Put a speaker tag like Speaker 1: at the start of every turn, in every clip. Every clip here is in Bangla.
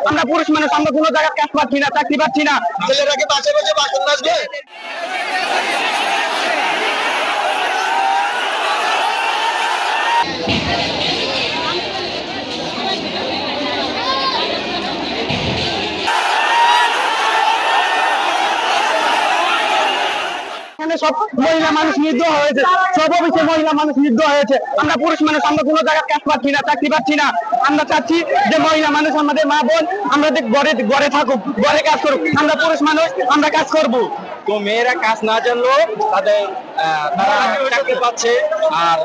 Speaker 1: আমরা পুরুষ মানুষ, আমরা কোনো জায়গায় কাজ পাচ্ছি না, চাকরি পাচ্ছি না। ছেলেরা কি বাসে বসে বাসন মাজবে? সব মহিলা মানুষ নির্দয় হয়েছে, সব অফিসে মহিলা মানুষ নির্দয় হয়েছে। আমরা পুরুষ মানুষ, আমরা কোনো জায়গায় কাজ পাচ্ছি না, চাকরি পাচ্ছি না। আমরা চাচ্ছি যে মহিলা মানুষ, আমাদের মা বোন, আমরা ঘরে থাকুক, ঘরে কাজ করুক। আমরা পুরুষ মানুষ, আমরা কাজ করব। তো মেয়েরা কাজ না জানলেও তারা চাকরি পাচ্ছে। আর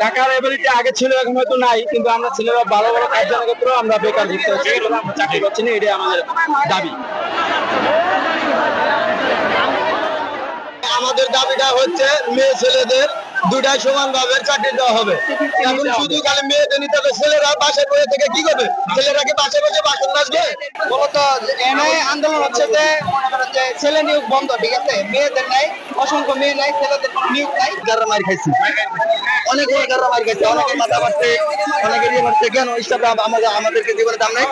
Speaker 1: টাকার এবিলিটি আগে ছিল, এখন হয়তো নাই, কিন্তু আমরা ছেলেরা ভালো ভালো কাজ জানার ক্ষেত্রেও আমরা বেকার ঘুরতে হচ্ছে, আমরা চাকরি পাচ্ছি না। এটাই আমাদের দাবি। আমাদের দাবিটা হচ্ছে মেয়ে ছেলেদের দুটাই সমান ভাবে চাকরি দেওয়া হবে। এখন শুধু খালি মেয়েদের নিতে হবে, ছেলেরা বাসায় বসে থেকে কি করবে? ছেলেরা কি বাসায় বসে বাসন মাজবে? মূলত এনে আন্দোলন হচ্ছে যে ছেলে নিয়োগ বন্ধ, ঠিক আছে? মেয়েদের নাই, অসংখ্য মেয়ে নাই, ছেলেদের নিয়োগ নাই। যারা মার খাইছি, অনেক যারা মার খাইছে, অনেকের মাথা বাড়ছে, অনেকের ইয়ে বাড়ছে। কেন আমাদেরকে জীবনের দাম নাই?